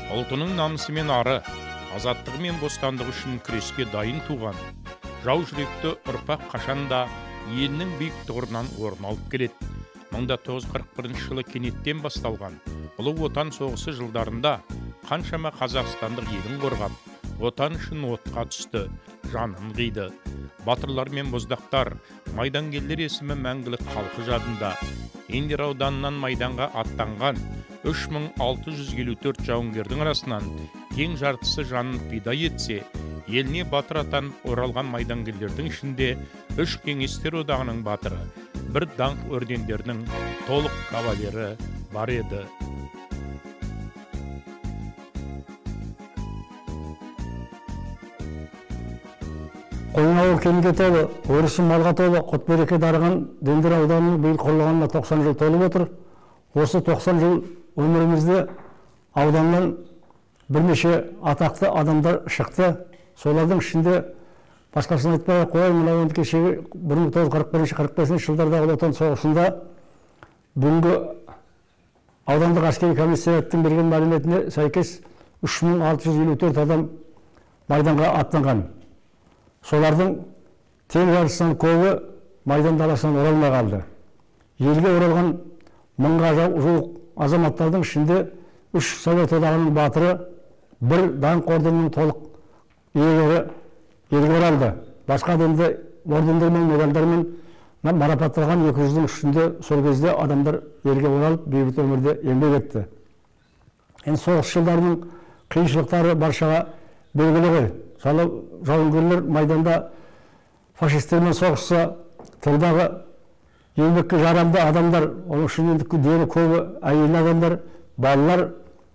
Ұлтының намысы мен ары, азаттығы мен бостандығы үшін күреске дайын туған, жау жүректі ұрпақ қашанда елінің биік тұғырынан орын алып келеді. 1941 жылы кенеттен басталған ұлы отан соғысы жылдарында қаншама қазақстандық елін қорғап, отан үшін отқа түсті, жанын қиды. Батырлар мен боздақтар, майдангерлер есімі мәңгілік халқы жадында. Индер ауданынан майданға аттанған 3654 жауынгердің арасынан тең жартысы жанын пида етсе, еліне батыр атанып оралған майдангерлердің ішінде 3 кеңестер одағының батыры, бір даңқ ордендерінің толық кавалері бар еді. Қойнауы кеңге толы, өрісі малға толы, құт-береке дарыған Дендер ауданының биыл құрылғанына 90 жыл толып отыр. Осы 90 жыл өмірімізде ауданнан бірнеше атақты адамдар шықты. Солардың ішінде басқасын айтпай қойайын, мына енді кешегі 1941-45 жылдардағы отан соғысында бүгінгі аудандық әскери комиссариаттың берген мәліметіне сәйкес 3654 адам майданға аттанған. Солардың тең жартысынан көбі майдан даласынан оралмай қалды. Елге оралған мыңға жуық азаматтардың ішінде 3 Совет одағының батыры, бір даңқ орденінің толық иегері елге оралды. Басқа енді ордендер мен медальдармен марапатталған 200-дің ішінде сол кезде адамдар елге оралып, бейбіт өмірде еңбек етті. Енді соғыс жылдарының қиыншылықтары баршаға белгілі ғой. Жауынгерлер майданда фашистермен соғысса, тылдағы еңбекке жарамды адамдар, оның үшін дені көбі әйел адамдар, балалар,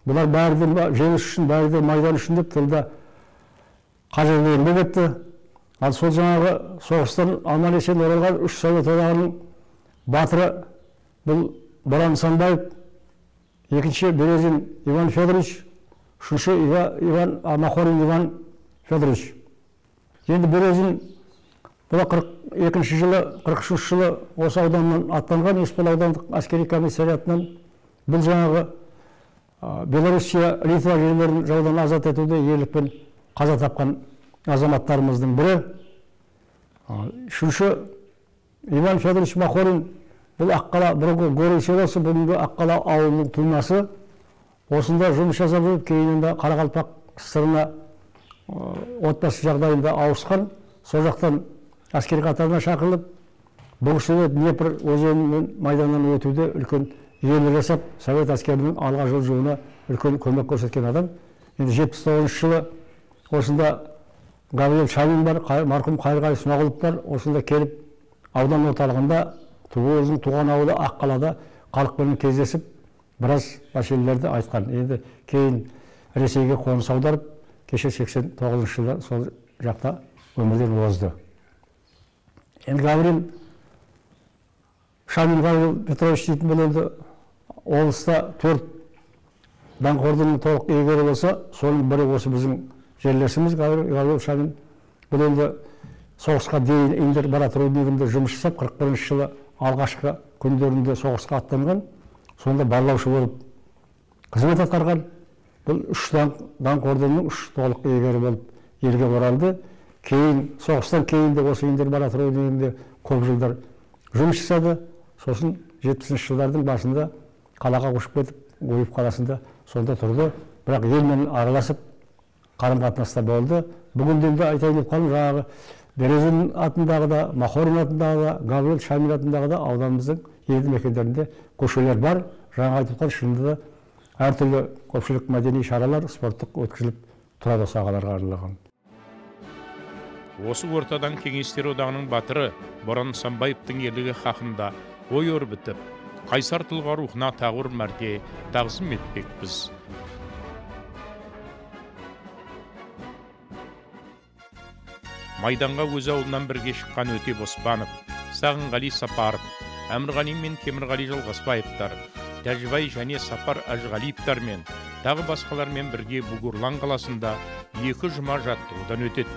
бұлар бәрі де жеңіс үшін, бәрі де майдан үшін деп тылда қажырлы еңбек етті. Ал сол жаңағы соғыстан аман-есен оралған 3 Совет одағының батыры бұл Боран Нысанбаев, екінші Березин Иван Федорович, үшінші Махорин Иван Федорович. Енді Березин бұл 42 жылы, 43 жылы осы ауданнан аттанған, Еспол аудандық әскери комиссариятынан бұл жаңағы Белоруссия, Литва жерлерін жаудан азат етуде ерлікпен қаза тапқан азаматтарымыздың бірі. Үшінші Иван Федорович Махорин, бұл Аққала, бұрынғы Горей селосы, бүгінгі Аққала ауылының тумасы. Осында жұмыс жасап жүріп, кейінінде Қарақалпақ СССР-на отбасы жағдайында ауысқан. Сол жақтан әскери қатарына шақырылып, бұл кісі Днепр өзенінің майданнан өтуде үлкен ерлік жасап, Совет әскерінің алға жылжуына үлкен көмек көрсеткен адам. Енді 79 жылы осында Гавриил Шамин бар, марқұм Қайырғали Смағұлов бар. Осында келіп, аудан орталығында өзінің туған ауылы Аққалада халықпен кездесіп, біраз мәселелерді айтқан. Енді кейін Ресейге қоныс аударып, кеше 89 жылда сол жақта өмірден озды. Енді Гавриил Шамин Гавриил Петрович дейтін бұл енді облыста 4 даңқ орденінің толық иегері болса, соның бірі осы біздің жерлесіміз Гавриил Шамин. Бұл енді соғысқа дейін Индер Барат руднигінде жұмыс жасап, 41 жылы алғашқы күндерінде соғысқа аттанған. Сонда барлаушы болып қызмет атқарған. Бұл 3 даңқ орденінің 3 толық иегері болып елге оралды. Кейін, соғыстан кейін де осы Индер Барат руднигінде көп жылдар жұмыс жасады. Сосын 70 жылдардың басында қалаға көшіп кетіп, Гуев қаласында сонда тұрды. Бірақ елмен араласып, қарым-қатынаста болды. Бүгінде айтайын деп қалым, жаңағы Березин атындағы да, Махорин атындағы да, Гавриил Шамин атындағы да ауданымыздың елді мекендерінде көшелер бар. Жаңа айтып қалым, шынында да әртүрлі көпшілік мәдени шаралар, спорттық өткізіліп тұрады осы ағаларға арналған. Осы ортадан кеңестер одағының батыры Боран Нысанбаевтың ерлігі хақында ой өрбітіп, қайсар тұлға рухына тағы бір мәрте тағзым етпекпіз. Майданға өз ауылынан бірге шыққан Өтеп Оспанов, Сағынғали Сапаров, Әмірғали мен Темірғали Жалғасбаевтар, Тәжібай және Сапар Әжғалиевтар мен тағы басқалармен бірге Бугурлан қаласында 2 жұма жаттығудан өтеді.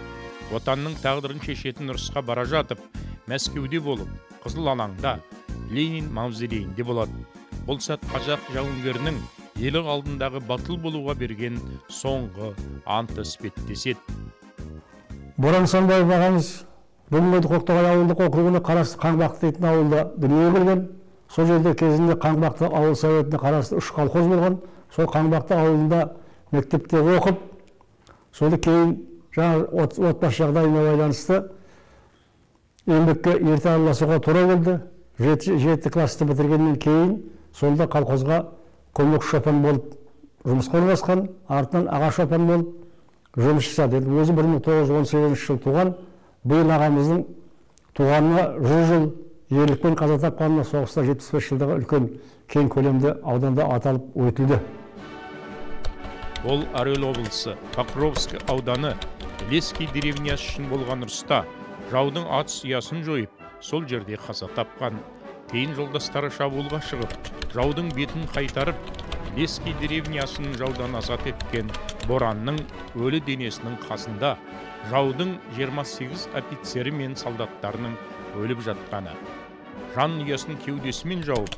Отанның тағдырын шешетін ұрысқа бара жатып, Мәскеуде болып, Қызыл алаңда Ленин мавзолейінде болады. Бұл сәт қазақ жауынгерінің елі алдындағы батыл болуға берген соңғы анты іспеттеседі. Боран Санбаев ағамыз бүгінгі Көктоғай ауылдық округіне қарасты Қаңбақ дейтін ауылда дүниеге келген. Сол жерде кезінде Қаңбақты ауыл советіне қарасты 3 колхоз болған. Сол Қаңбақты ауылында мектепте оқып, соны кейін жаңа отбасы жағдайына байланысты еңбекке ерте араласуға тура келді. 7 класты бітіргеннен кейін сонда колхозға көмекші шопан болып жұмысқа орналасқан, артынан аға шопан болып жұмыс жасады. Өзі 1918 жыл туған. Биыл ағамыздың туғанына 100 жыл, ерлікпен қаза тапқанына соғыста 75 жылдағы үлкен кең көлемде ауданда аталып өтілді. Ол Орел облысы, Покровск ауданы Леский деревнясы үшін болған ұрыста жаудың ат ұясын жойып, сол жерде қаза тапқан. Кейін жолдастары шабуылға шығып, жаудың бетін қайтарып, Леский деревнясын жаудан азат еткен Боранның өлі денесінің қасында жаудың 28 офицері мен солдаттарының өліп жатқаны. Жан ұясын кеудесімен жауып,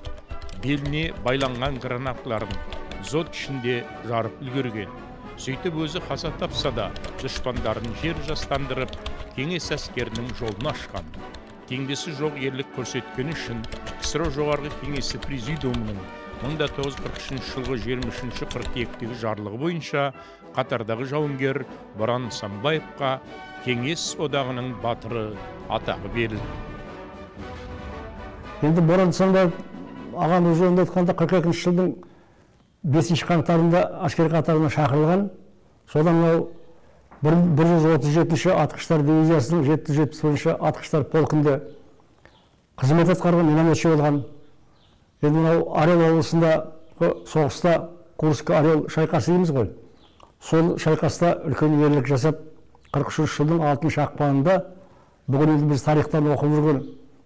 беліне байланған гранаталарын зот ішінде жарып үлгерген. Сөйтіп өзі қаза тапса да, дұшпандарын жер жастандырып, кеңес әскерінің жолын ашқан. Теңдесі жоқ ерлік көрсеткен үшін КСР жоғарғы кеңесі президиумының 1943 жылғы 23 қыркүйектегі жарлығы бойынша қатардағы жауынгер Боран Санбаевқа кеңес одағының батыры атағы берілді. Енді Боран Санбаев ағам өз жөнінде айтқанда 42 жылдың 5 қаңтарында әскер қатарына шақырылған. Содан 137 атқыштар дивизиясының 771 атқыштар полкінде қызмет атқарған, минометші болған. Енді Орел облысында соғыста Курск Орел шайқасы дейміз ғой. Сол шайқаста үлкен ерлік жасап, 43 жылдың 6 ақпанында бүгін енді біз тарихтан оқып жүрген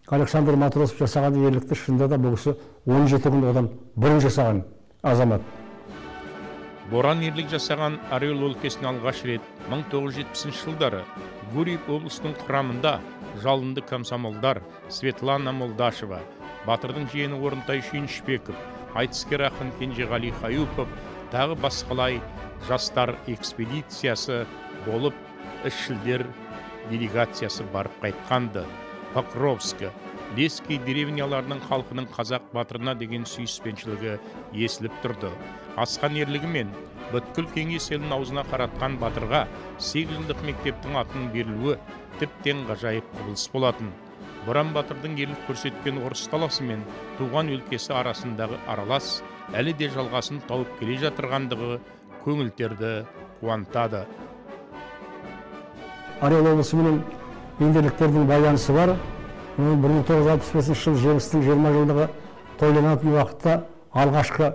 Александр Матросов жасаған ерлікті шынында да бұл кісі 17 күн одан бұрын жасаған азамат. Боран ерлік жасаған Орел өлкесіне алғаш рет 1970 жылдары Гурьев облысының құрамында жалынды комсомолдар Светлана Молдашева, батырдың жиені Орынтай Шүйіншбеков, айтыскер ақын Кенжеғали Хаюпов, тағы басқалай жастар экспедициясы болып, ішшілдер делегациясы барып қайтқанды. Покровск, Леский деревняларының халқының қазақ батырына деген сүйіспеншілігі есіліп тұрды. Асқан ерлігімен бүткіл кеңес елін аузына қаратқан батырға 8 жылдық мектептің атының берілуі тіптен ғажайып құбылыс болатын. Боран батырдың ерлік көрсеткен ұрыс таласы мен туған өлкесі арасындағы аралас әлі де жалғасын тауып келе жатырғандығы көңілдерді қуантады. Орел облысы менен ендерліктердің байланысы бар. 1965 жыл жеңістің 20 жылдығы тойланатын уақытта алғашқы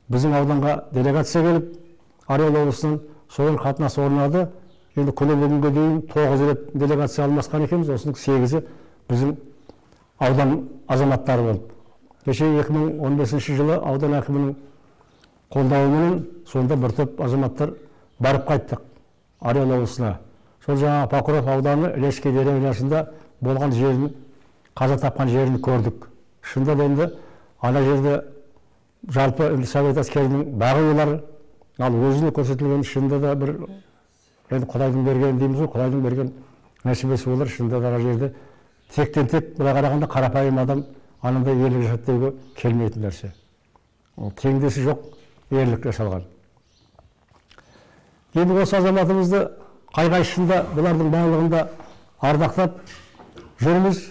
біздің ауданға делегация келіп, Орел облысынан соған қатынас орнады. Енді күні бүгінге дейін 9 рет делегация алмасқан екенбіз, осының 8-і біздің аудан азаматтары болып. Кеше 2015 жылы аудан әкімінің қолдауымен сонда бір топ азаматтар барып қайттық Орел облысына. Сол жаңа Покров ауданы Леский деревнясында болған жерін, қаза тапқан жерін көрдік. Шында да енді ана жерде жалпы Совет әскерінің бағылылары, ал өзіне көрсетілген шында да бір Құдайдың берген дейміз ғой, Құдайдың берген нәсібесі болар. Шында да жерде тектен тек бұра қарағанда қарапайым адам анандай ерлік жасатуға келмейтін нәрсе. Теңдесі жоқ ерлік жасалған. Енді осы азаматымызды қай-қайшында бұлардың барлығында ардақтап жүрміз.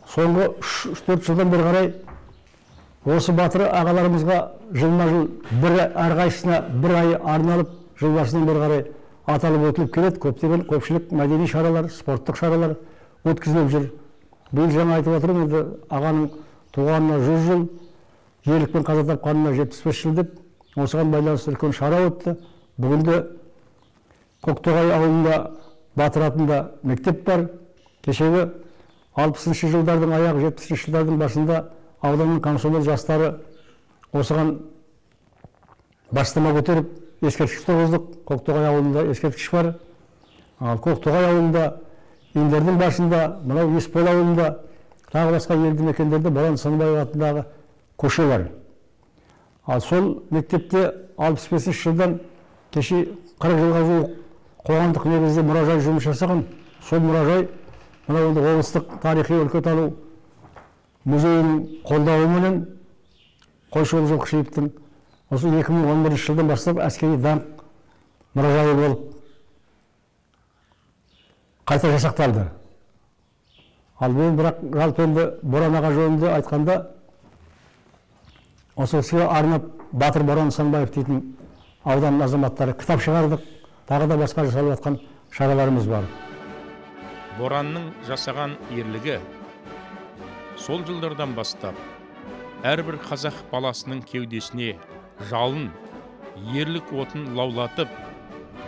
Соңғы 3-4 жылдан бері қарай осы батыры ағаларымызға жылма-жыл әрқайсысына бір ай арналып, жыл басынан бері қарай аталып өтіліп келеді. Көптеген көпшілік мәдени шаралар, спорттық шаралар өткізіліп жүр. Биыл жаңа айтып отырмын, енді ағаның туғанына 100 жыл, ерлікпен қаза тапқанына 75 жыл деп, осыған байланысты үлкен шара өтті. Бүгінде Көктоғай ауылында Батыр атында мектеп бар. Кешегі 60 жылдардың аяғы, 70 жылдардың басында ауданның комсомол жастары осыған бастама көтеріп ескерткіш тұрғыздық. Көктоғай ауылында ескерткіш бар. Ал Көктоғай ауылында, Индердің басында, мынау Еспол ауылында, тағы басқа елді мекендерде Боран Санбаев атындағы көше бар. Ал сол мектепте 65 жылдан кеше 40 жылға жуық қоғамдық негізде мұражай жұмыс жасаған. Сол мұражай мынау облыстық тарихи өлкетану музейінің қолдауыменен Қойшығұл Жылқышиевтің осы 2011 жылдан бастап әскери даңқ мұражайы болып қайта жасақталды. Ал мен бірақ жалпы енді Боран аға жөнінде айтқанда, осы кісіге арнап Батыр Боран Нысанбаев дейтін аудан азаматтары кітап шығардық, тағы да басқа жасалып жатқан шараларымыз бар. Боранның жасаған ерлігі сол жылдардан бастап әрбір қазақ баласының кеудесіне жалын, ерлік отын лаулатып,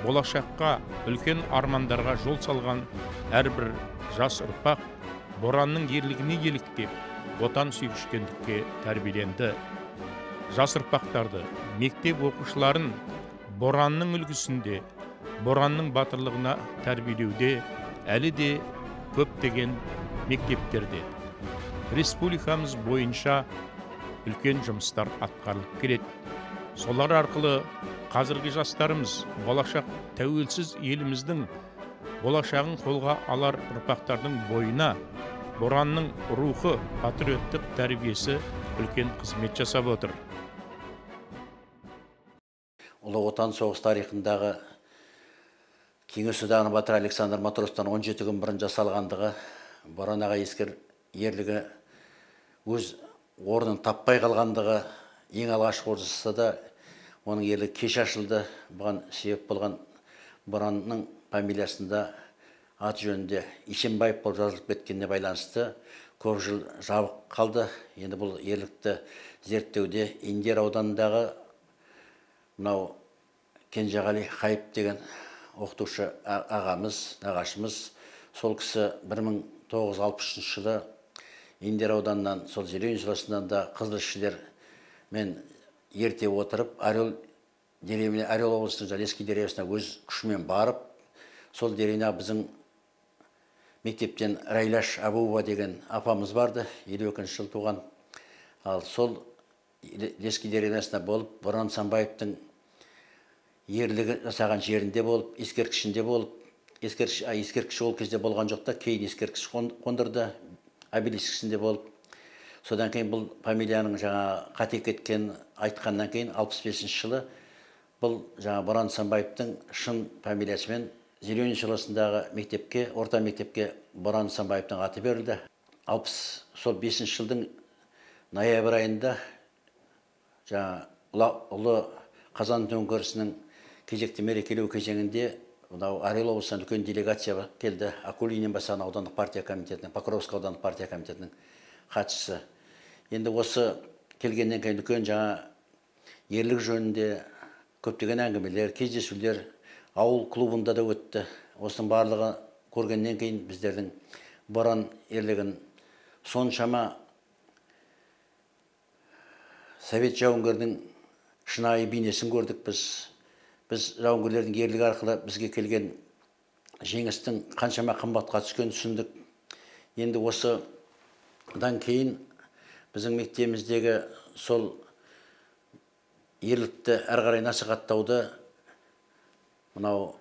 болашаққа үлкен армандарға жол салған әрбір жас ұрпақ Боранның ерлігіне еліктеп, отан сүйгіштендікке тәрбиеленді. Жас ұрпақтарды, мектеп оқушыларын Боранның үлгісінде, Боранның батырлығына тәрбиелеуде әлі де көптеген мектептерде республикамыз бойынша үлкен жұмыстар атқарылып келеді. Солар арқылы қазіргі жастарымыз болашақ тәуелсіз еліміздің болашағын қолға алар ұрпақтардың бойына Боранның рухы, патриоттық тәрбиесі үлкен қызмет жасап отыр. Ұлы Отан соғыс тарихындағы Кеңес одағының батыры Александр Матростан 17 күн бұрын жасалғандығы, Боран аға ескер ерлігі өз орнын таппай қалғандығы ең алғашқы жасаса да, оның ерлігі кеш ашылды. Бұған себеп болған Боранның фамилиясында аты жөнінде Ишенбаев болып жазылып кеткеніне байланысты көп жыл жабық қалды. Енді бұл ерлікті зерттеуде Индер ауданындағы мынау Кенжеғали Қайып деген оқытушы ағамыз, нағашымыз, сол кісі 1963 жылы Индер ауданынан, сол Зелень селосынан да қызыл ішшілер мен ерте отырып, Орел облысының Залесский деревнясына өз күшімен барып, сол деревня біздің мектептен Райляш Абуова деген апамыз барды, 52 жыл туған. Ал сол Леский деревнясына болып, Боран Нысанбаевтың ерлігі жасаған жерінде болып, ескерткішінде болып, ескерткіш ол кезде болған жоқта, кейін ескерткіш қондырды, обелискісінде болып. Содан кейін бұл фамилияның жаңа қате кеткен айтқаннан кейін 65 жылы бұл жаңа Боран Нысанбаевтың шын фамилиясымен Зелень селосындағы мектепке, орта мектепке Боран Нысанбаевтың аты берілді. 65 жылдың ноябрь айында жаңа ұлы Қазан төңкерісінің кезекті мерекелеу кезеңінде Орел облысынан үлкен делегация келді. Акулинин бастаған аудандық партия комитетінің, Покровск аудандық партия комитетінің хатшысы. Енді осы келгеннен кейін үлкен жаңа ерлік жөнінде көптеген әңгімелер, кездесулер ауыл клубында да өтті. Осының барлығы көргеннен кейін біздердің Боран ерлігін соншама совет жауынгердің шынайы бейнесін көрдік біз. Біз жауынгерлердің ерлігі арқылы бізге келген жеңістің қаншама қымбатқа түскенін түсіндік. Енді осыдан кейін біздің мектебіміздегі сол ерлікті әрі қарай насихаттауды мынау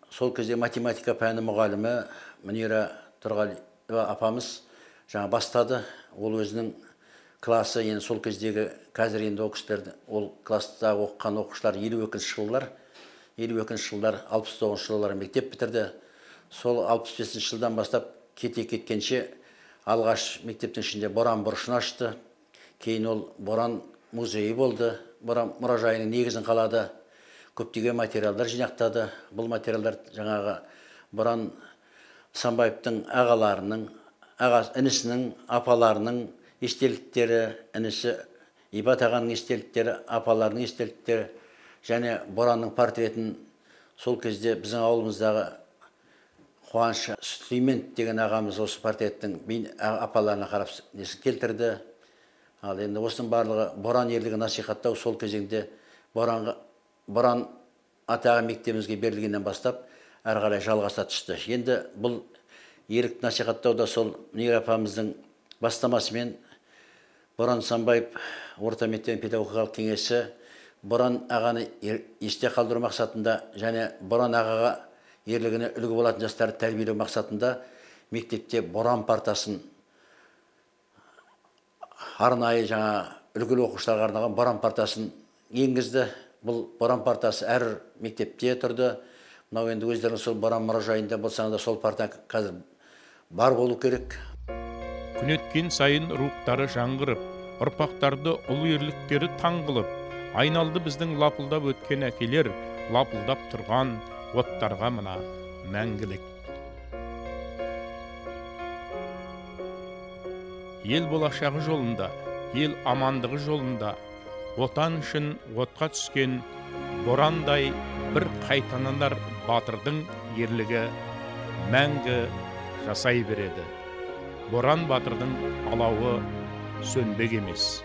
сол кезде математика пәні мұғалімі Мөнира Тұрғалиева апамыз жаңа бастады. Ол өзінің классы, енді сол кездегі қазір енді оқушыларды, ол класста оқыған оқушылар 52 жылдар, 69 жылдар мектеп бітірді. Сол 65 жылдан бастап кете кеткенше алғаш мектептің ішінде Боран бұрышын ашты. Кейін ол Боран музейі болды. Боран мұражайының негізін қалады. Көптеген материалдар жинақтады. Бұл материалдар жаңағы Боран Нысанбаевтың ағаларының, інісінің, апаларының естеліктері, інісі Ибат ағаның естеліктері, апаларының естеліктері, және Боранның портретін сол кезде біздің ауылымыздағы Қуаныш Сүлейменов деген ағамыз осы портреттің апаларына қарап несін келтірді. Ал енді осының барлығы Боран ерлігін насихаттау сол кезеңде Боран атағы мектебімізге берілгеннен бастап әрі қарай жалғаса түсті. Енді бұл ерлікті насихаттауда сол Мөнира апамыздың бастамасымен Боран Санбаев орта мектеп педагогикалық кеңесі Боран ағаны есте қалдыру мақсатында және Боран ағаға ерлігіне үлгі болатын жастарды тәрбиелеу мақсатында мектепте Боран партасын арнайы үлгілі оқушыларға арналған Боран партасын енгізді. Бұл Боран партасы әр мектепте тұрды. Мынау енді өздеріңіз сол Боран мұражайында болсаңыз да сол парта қазір бар болу керек. Күн өткен сайын рухтары жаңғырып, ұрпақтарды ұлы ерліктері таңғылып, айналды біздің лапылдап өткен әкелер, лапылдап тұрған оттарға мына мәңгілік. Ел болашағы жолында, ел амандығы жолында, отан үшін отқа түскен борандай бір қайтананар батырдың ерлігі мәңгі жасай береді. Боран батырдың алауы сөнбек емес.